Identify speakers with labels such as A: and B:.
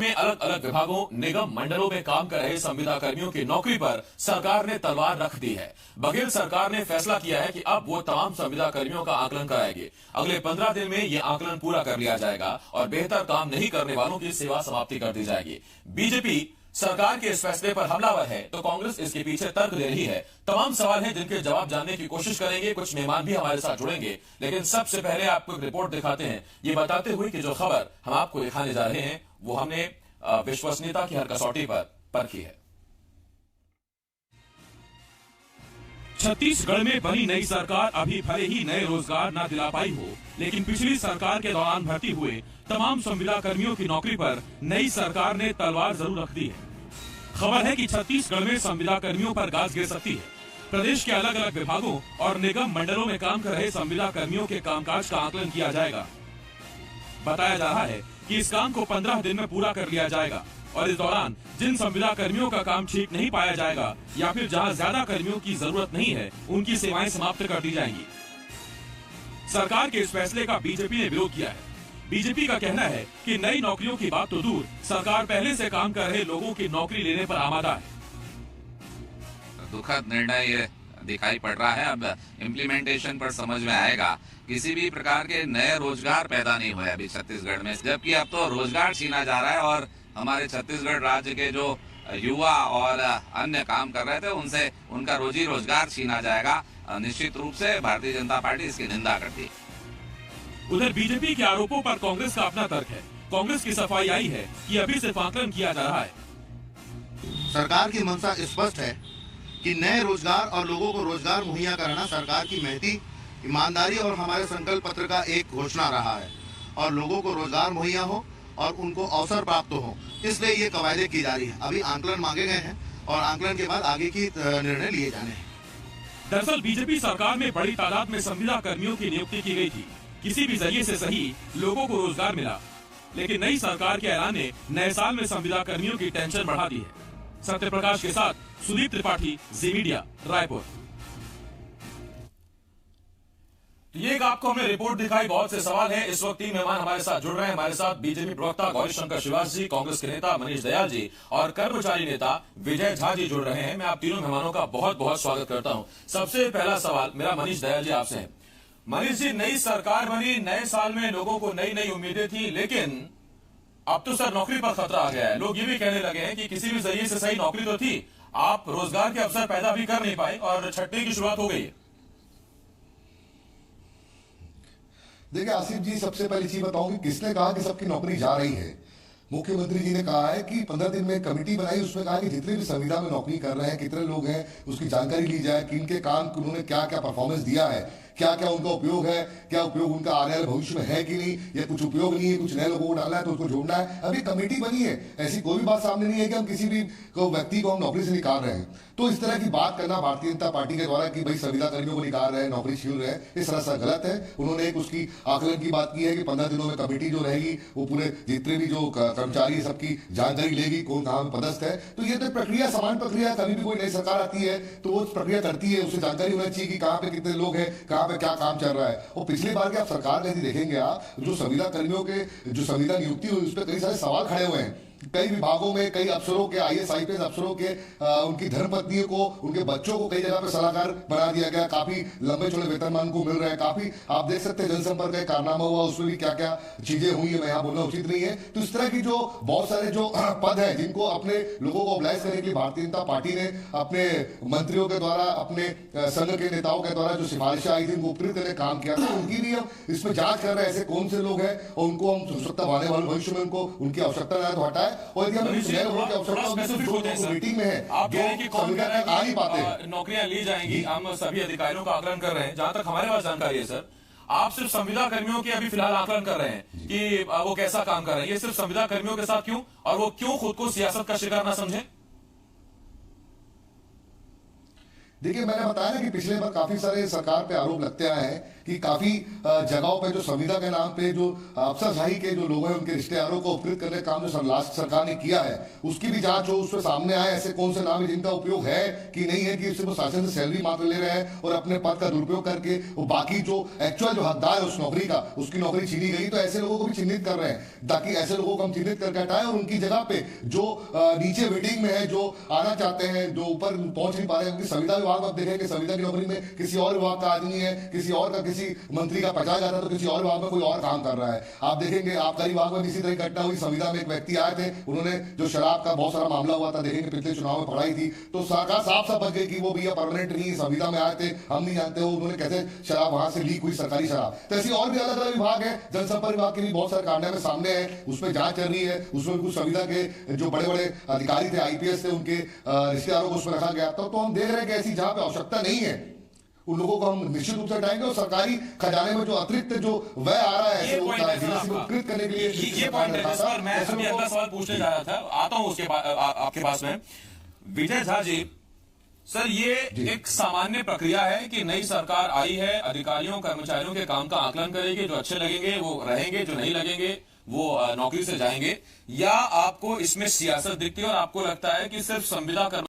A: में अलग अलग विभागों निगम मंडलों में काम कर रहे संविदा कर्मियों की नौकरी पर सरकार ने तलवार रख दी है। बघेल सरकार ने फैसला किया है कि अब वो तमाम संविदा कर्मियों का आकलन कराएगी। अगले 15 दिन में ये आकलन पूरा कर लिया जाएगा और बेहतर काम नहीं करने वालों की सेवा समाप्ति कर दी जाएगी। बीजेपी सरकार के इस फैसले पर हमलावर है तो कांग्रेस इसके पीछे तर्क दे रही है। तमाम सवाल हैं जिनके जवाब जानने की कोशिश करेंगे। कुछ मेहमान भी हमारे साथ जुड़ेंगे, लेकिन सबसे पहले आपको एक रिपोर्ट दिखाते हैं, ये बताते हुए कि जो खबर हम आपको दिखाने जा रहे हैं वो हमने विश्वसनीयता की हर कसौटी पर परखी है। छत्तीसगढ़ में बनी नई सरकार अभी भले ही नए रोजगार न दिला पाई हो, लेकिन पिछली सरकार के दौरान भर्ती हुए तमाम संविदा कर्मियों की नौकरी पर नई सरकार ने तलवार जरूर रख दी है। खबर है कि छत्तीसगढ़ में संविदा कर्मियों पर गाज गिर सकती है। प्रदेश के अलग अलग विभागों और निगम मंडलों में काम कर रहे संविदा कर्मियों के कामकाज का आकलन किया जाएगा। बताया जा रहा है कि इस काम को 15 दिन में पूरा कर लिया जाएगा और इस दौरान जिन संविदा कर्मियों का काम ठीक नहीं पाया जाएगा या फिर जहां ज्यादा कर्मियों की जरूरत नहीं है, उनकी सेवाएं समाप्त कर दी जाएंगी। सरकार के इस फैसले का बीजेपी ने विरोध किया है। बीजेपी का कहना है कि नई नौकरियों की बात तो दूर, सरकार पहले से काम कर रहे लोगों की नौकरी लेने पर आमादा है।
B: दुखद निर्णय ये दिखाई पड़ रहा है। अब इम्प्लीमेंटेशन पर समझ में आएगा। किसी भी प्रकार के नए रोजगार पैदा नहीं हुए अभी छत्तीसगढ़ में, जबकि अब तो रोजगार छीना जा रहा है और हमारे छत्तीसगढ़ राज्य के जो युवा और अन्य काम कर रहे थे उनसे उनका रोजी रोजगार छीना जाएगा। निश्चित रूप से भारतीय जनता पार्टी इसकी निंदा करती है।
A: उधर बीजेपी के आरोपों पर कांग्रेस का अपना तर्क है। कांग्रेस की सफाई आई है कि अभी सिर्फ आकलन किया जा रहा है।
C: सरकार की मंशा स्पष्ट है कि नए रोजगार और लोगों को रोजगार मुहैया कराना सरकार की मेहनती, ईमानदारी और हमारे संकल्प पत्र का एक घोषणा रहा है और लोगों को रोजगार मुहैया हो और उनको अवसर प्राप्त हो, इसलिए ये कवायदे की जा रही है। अभी आंकलन मांगे गए हैं और आंकलन के बाद आगे की निर्णय लिए जाने हैं।
A: दरअसल बीजेपी सरकार में बड़ी तादाद में संविदा कर्मियों की नियुक्ति की गई थी। किसी भी जरिए से सही लोगों को रोजगार मिला, लेकिन नई सरकार के ऐलान ने नए साल में संविदा कर्मियों की टेंशन बढ़ा दी है। सत्य प्रकाश के साथ सुदीप त्रिपाठी, जी मीडिया, रायपुर। ये एक आपको हमने रिपोर्ट दिखाई, बहुत से सवाल हैं। इस वक्त 3 मेहमान हमारे साथ जुड़ रहे हैं। हमारे साथ बीजेपी प्रवक्ता गौरी शंकर श्रीवास जी, कांग्रेस के नेता मनीष दयाल जी और कर्मचारी नेता विजय झा जी जुड़ रहे हैं। मैं आप तीनों मेहमानों का बहुत बहुत स्वागत करता हूं। सबसे पहला सवाल मेरा मनीष दयाल जी आपसे है। मनीष जी, नई सरकार बनी, नए साल में लोगों को नई नई उम्मीदें थी, लेकिन अब तो सर नौकरी पर खतरा आ गया है। लोग ये भी कहने लगे हैं कि किसी भी जरिए से सही नौकरी तो थी, आप रोजगार के अवसर पैदा भी कर नहीं पाए और छटने की शुरुआत हो गई है।
D: देखिए आसिफ जी, सबसे पहली चीज बताऊं कि किसने कहा कि सबकी नौकरी जा रही है। मुख्यमंत्री जी ने कहा है कि 15 दिन में कमेटी बनाई, उसमें कहा कि जितने भी संविदा में नौकरी कर रहे हैं, कितने लोग हैं, उसकी जानकारी ली जाए कि इनके काम उन्होंने क्या क्या परफॉर्मेंस दिया है, क्या क्या उनका उपयोग है, क्या उपयोग उनका आने वाले भविष्य में है कि नहीं, या कुछ उपयोग नहीं है, कुछ नए लोगों को डालना है तो उसको जोड़ना है। अभी कमेटी बनी है, ऐसी कोई भी बात सामने नहीं है कि हम किसी भी व्यक्ति को हम नौकरी से निकाल रहे हैं। तो इस तरह की बात करना भारतीय जनता पार्टी के द्वारा कि भाई संविदा कर्मियों को निकाल रहे हैं, नौकरी छीन रहे हैं, इस तरह से गलत है। उन्होंने एक उसकी आकलन की बात की है कि 15 दिनों में कमेटी जो रहेगी वो पूरे जितने भी जो कर्मचारी सबकी जानकारी लेगी, कौन कहाँ में पदस्थ है। तो ये तो प्रक्रिया सामान्य प्रक्रिया, कभी भी कोई नई सरकार आती है तो वो प्रक्रिया करती है, उसे जानकारी होना चाहिए कि कहाँ पे कितने लोग हैं, कहाँ पे क्या काम चल रहा है। और पिछली बार की आप सरकार कैसी देखेंगे, आप जो संविदा कर्मियों के जो संविदा नियुक्ति हुई उस पर कई सारे सवाल खड़े हुए हैं। कई विभागों में कई अफसरों के, IAS IPS अफसरों के उनकी धर्मपत्नियों को, उनके बच्चों को कई जगह पे सलाहकार बना दिया गया। काफी लंबे चौड़े वेतनमान को मिल रहे हैं। काफी आप देख सकते हैं जनसंपर्क का कारनामा हुआ, उसमें भी क्या क्या चीजें हुई है, मैं यहाँ बोलना उचित नहीं है। तो इस तरह की जो बहुत सारे जो पद है जिनको अपने लोगों को मोबिलाइज करने के लिए भारतीय जनता पार्टी ने अपने मंत्रियों के द्वारा, अपने संघ के नेताओं के द्वारा जो सिफारिशें आई थी उनको उपकृत करने काम किया था, उनकी भी हम इसमें जांच कर रहे हैं। ऐसे कौन से लोग हैं और उनको हम हो सकता आने वाले भविष्य में उनको उनकी आवश्यकता ना तो हटाए। और यदि हम मीटिंग में है,
A: आप कह रहे हैं कि कौन कह रहा है
D: आ नहीं पाते,
A: नौकरियां ली जाएंगी। हम सभी अधिकारियों का आकलन कर रहे हैं। जहां तक हमारे पास जानकारी है सर, आप सिर्फ संविदा कर्मियों के अभी फिलहाल आकलन कर रहे हैं कि वो कैसा काम कर रहे हैं। ये सिर्फ संविदा कर्मियों के साथ क्यों, और वो क्यों खुद को सियासत का शिकार ना समझे?
D: देखिए मैंने बताया ना कि पिछले बार काफी सारे सरकार पे आरोप लगते आए हैं कि काफी जगहों पे जो संविदा के नाम पे जो अफसरशाही के जो लोग हैं उनके रिश्तेदारों को उपकृत करने का काम जो लास्ट सरकार ने किया है उसकी भी जांच हो, उसमें सामने आए ऐसे कौन से नाम है जिनका उपयोग है कि नहीं है, कि सिर्फ शासन से सैलरी मात्र ले रहे हैं और अपने पद का दुरुपयोग करके वो बाकी जो एक्चुअल जो हकदार है उस नौकरी का, उसकी नौकरी छीनी गई। तो ऐसे लोगों को भी चिन्हित कर रहे हैं ताकि ऐसे लोगों को हम चिन्हित करके हटाएं और उनकी जगह पे जो नीचे वेटिंग में है, जो आना चाहते हैं, जो ऊपर पहुंच नहीं पा रहे हैं, उनकी संविदा विभाग में आप देखेंगे संविदा की नौकरी में किसी और विभाग का आदमी है, किसी और का किसी मंत्री का पचा जाता है तो किसी और विभाग में कोई और काम कर रहा है। आप देखेंगे आबकारी विभाग में इसी तरह घटना हुई, संविदा में एक व्यक्ति आए थे, उन्होंने जो शराब का बहुत सारा मामला हुआ था, देखेंगे पिछले चुनाव में पढ़ाई थी, तो सरकार साफ बच गई कि वो भैया परमानेंट नहीं संविदा में आए थे, हम नहीं जानते हो उन्होंने कैसे शराब वहां से लीक हुई, सरकारी शराब। तो ऐसी और भी अलग अलग विभाग है, जनसंपर्क विभाग के भी बहुत सारे कारनामे सामने है, उसमें जांच चल रही है। उसमें कुछ संविदा के जो बड़े बड़े अधिकारी थे, आईपीएस थे, उनके रिश्तेदारों को उसमें रखा गया था। तो हम देख रहे हैं कि ऐसी जहां पे आवश्यकता नहीं है उन लोगों को हम निश्चित रूप से हटाएंगे और सरकारी खजाने में जो अतिरिक्त जो व्यय आ रहा है उपकृत करने के लिए
E: ये पॉइंट है जिस पर मैं अभी अगला सवाल पूछने जा रहा था, आता हूं उसके आपके पास में। विजय झा जी, सर ये एक सामान्य प्रक्रिया है कि नई सरकार आई है, अधिकारियों कर्मचारियों के काम का आकलन करेगी, जो अच्छे लगेंगे वो रहेंगे, जो नहीं लगेंगे वो नौकरी से जाएंगे, या आपको इसमें सियासत दिखती है और आपको लगता है कि सिर्फ संविदा